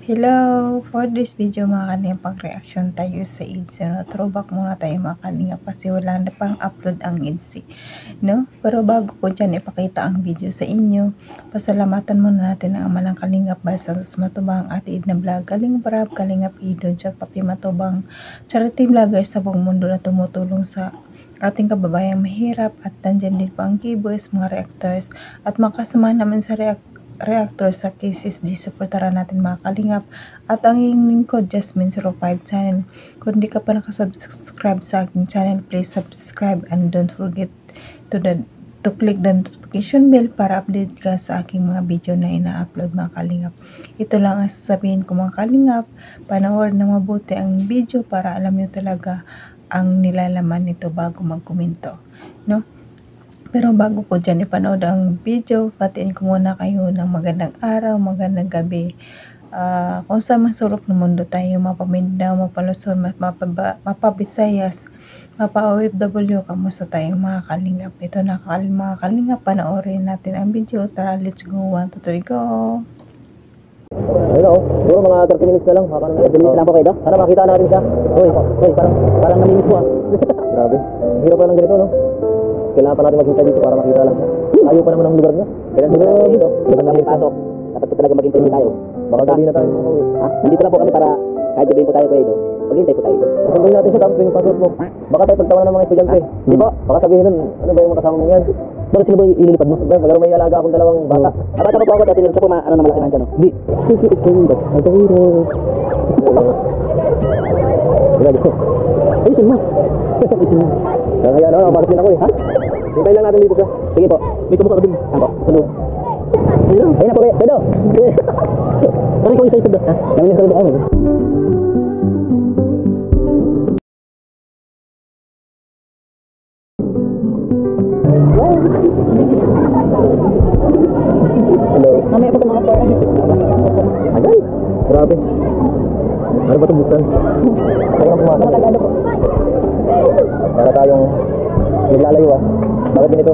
Hello! For this video mga kalingap, pag-reaction tayo sa EDSI. Throwback muna tayo mga kalingap kasi wala na pang upload ang EDSI. No? Pero bago ko dyan ipakita ang video sa inyo, pasalamatan muna natin ang amalang kalingap Balsantos Matubang, Ate Edna Vlog, Kalingap Rap, Kalingap Idol, Jack Papi Matubang, charity vloggers sa buong mundo na tumutulong sa ating kababayang mahirap, at nandyan din po ang keyboys, mga reactors, at makasama naman sa reactor sa KCSG. Supportaran natin mga kalingap at ang iyong lingkod Jasmine05 channel. Kung di ka pa nakasubscribe sa aking channel, please subscribe and don't forget to click the notification bell para update ka sa aking mga video na ina-upload mga kalingap. Ito lang ang sasabihin ko mga kalingap, panoorin na mabuti ang video para alam nyo talaga ang nilalaman nito bago magkomento, no? Pero bago ko dyan ipanood ang video, batiin ko muna kayo ng magandang araw, magandang gabi. Kung sa masulok ng mundo tayo, mapamindaw, mapaluson, mapabisayas, mapa-OFW, kamusta tayo mga kalingap? Ito na mga kalingap, panoorin natin ang video. Tara, let's go, 1, 2, 3, go! Hello, siguro mga 30 minutes na lang. 30 minutes lang po kayo, para makita natin siya. Uy, parang namimiss mo Grabe, hirap pa ng ganito, no? Kailangan pa natin maghintay dito para makita lang siya. Ayaw pa naman ang lugar niya. Kaya siguro dito, kapag kami pasok, dapat po talaga maghintay tayo. Baka gabi na tayo makauwi. Nandito lang po kami para kahit gabihin po tayo kayo doon. Maghintay po tayo. Kasunduin natin siya tapos yung pasok mo. Baka tayo pagtawanan ng mga estudyante. Di ba? Baka sabihin nun, ano ba yung mga kasama mong yan? Bakit sila ba ililipad mo? Pero may alaga akong dalawang bata. Bata pa po ako dati nila siya po ano na malaki na siya, no? Hindi. Sige, ikaw yung bata. Ayusin mo. Kaya ano, bakit din ako ha? Hintay lang natin dito siya. Sige po. May kumuha ka din. Ako, tulog. Ayun na po, Pedo. Sorry ko isa ito ha? Namin yung sarili ako. Hello. Mamaya po ito mga par. Agay. Grabe. Ano ba ito buksan? Ako na pumasok. Matagado po. Para tayong naglalayo Bakit din ito?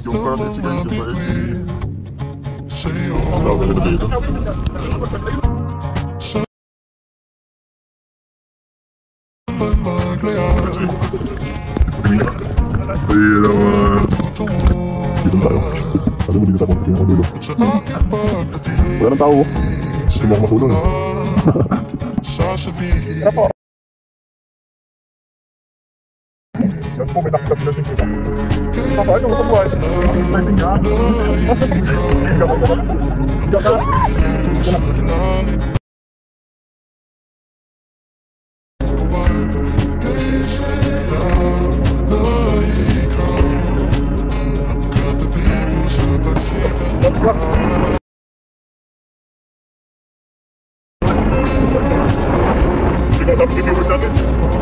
Yung parang sige yung bait. Wala ka na dito. Ayun naman. Dito tayo. Sabi mo dito tayo kung ang dulo. Wala ng tao. Gusto mo akong masulong. Tara po. Yan po, may nakita sila sila. Papa, ano sa buhay? Exciting ka? Hindi ka? Ikaw sa mga viewers natin.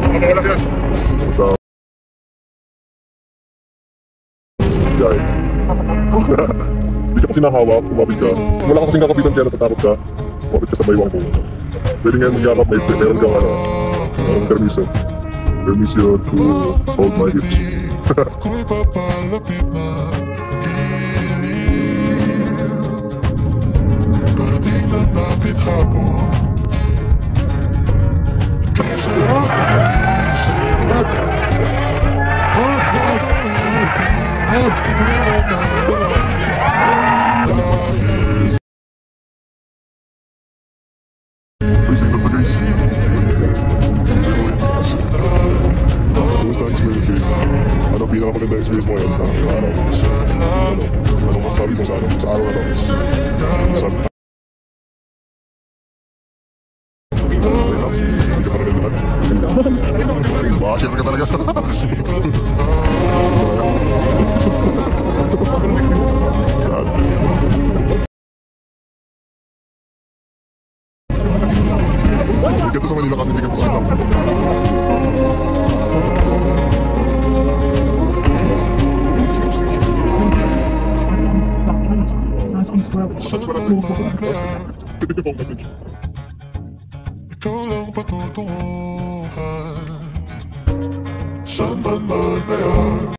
Mga mawalak yan. Sa Jai. Hindi ka kasi nahawak, kumapit ka. Wala ka kasing kakapitan kaya natatakot ka. Kumapit ka sa baywang po. Pwede ngayon magyakap, meron kang permiso. Permiso to hold my hips. Ako'y papalapit na giliw. Parating na napit hapon. Kaysa ano pinakamaganda experience mo ngayon? Anong masasabi mo sa araw na to? Sabi hindi ka parang lahat? Baka share ka talaga. Sad. Saan man maglayag, Pwede po ang message. ikaw lang patutunguhan. Saan man maglayag,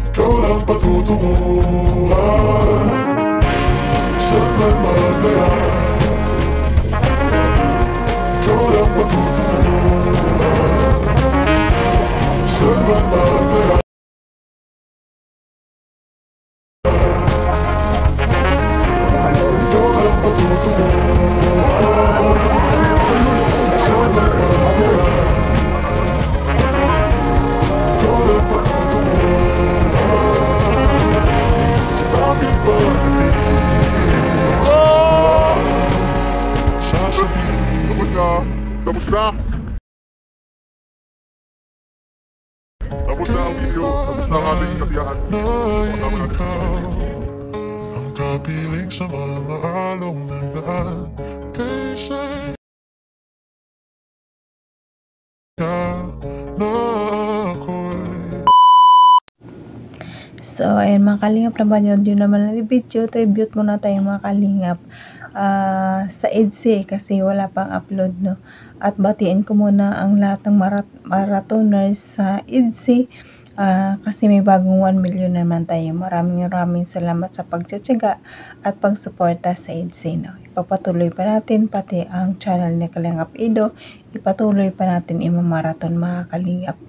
ikaw lang patutunguhan. Saan man maglayag, ikaw lang patutunguhan. Saan man maglayag, ikaw lang patutunguhan. Saan man maglayag, ikaw lang patutunguhan. Sa bakit pagdating sasabihin Tapos na. Tapos na. Tapos na ang video. Tapos na ang ating kasiyahan. na ikaw ang kapiling sa mga along nagdaan. Kaysa na ako'y So, ayan mga kalingap, napanood yun naman ang video. Tribute muna tayo mga kalingap sa EDSI kasi wala pang upload, no? At batiin ko muna ang lahat ng marathoners sa EDSI kasi may bagong 1 million naman tayo. Maraming salamat sa pagtsatsaga at pagsuporta sa EDSI, no? Ipapatuloy pa natin pati ang channel ni Kalingap Ido. Ipatuloy pa natin imamarathon mga kalingap.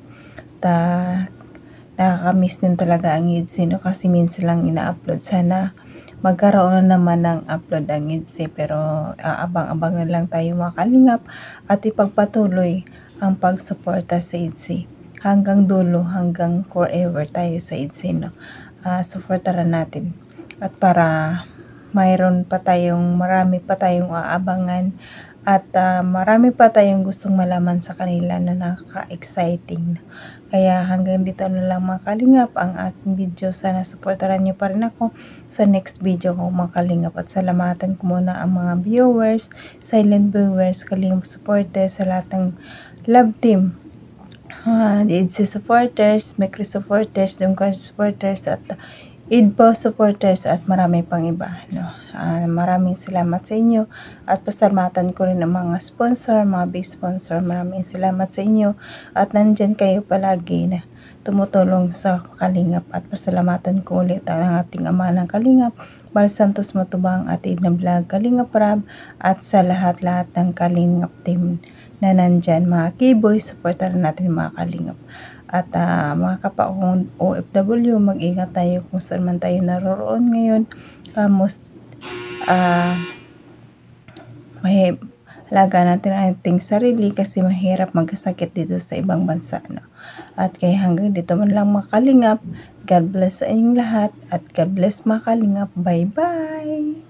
Nakakamiss din talaga ang EDSI, no? Kasi minsan lang ina-upload. Sana magkaroon na naman ng upload ang EDSI, pero abang-abang na lang tayo mga kalingap at ipagpatuloy ang pagsuporta sa EDSI hanggang dulo, hanggang forever tayo sa EDSI, no? Supportaran natin at para mayroon pa tayong marami pa tayong aabangan at marami pa tayong gustong malaman sa kanila na nakaka-exciting. Kaya hanggang dito na lang mga kalingap ang ating video. Sana supportaran nyo pa rin ako sa next video ko mga kalingap. At salamatan ko muna ang mga viewers, silent viewers, kalingap supporters, sa lahat ng love team. EDSI supporters, Mekri supporters, Dungkar supporters, at Idpo supporters at marami pang iba, no? Maraming salamat sa inyo at pasalamatan ko rin ang mga sponsor, mga big sponsor. Maraming salamat sa inyo at nandyan kayo palagi na tumutulong sa Kalingap. At pasalamatan ko ulit ang ating ama ng Kalingap, Bal Santos Matubang at Idna Vlog, Kalingap Rab, at sa lahat-lahat ng Kalingap team na nandyan. Mga K-boys, supportan natin mga Kalingap. At mga kapaong OFW, mag-ingat tayo kung saan man tayo naroroon ngayon. May alaga natin ang ating sarili kasi mahirap magkasakit dito sa ibang bansa, no? At kaya hanggang dito man lang mga Kalingap. God bless sa inyong lahat at God bless mga Kalingap. Bye-bye!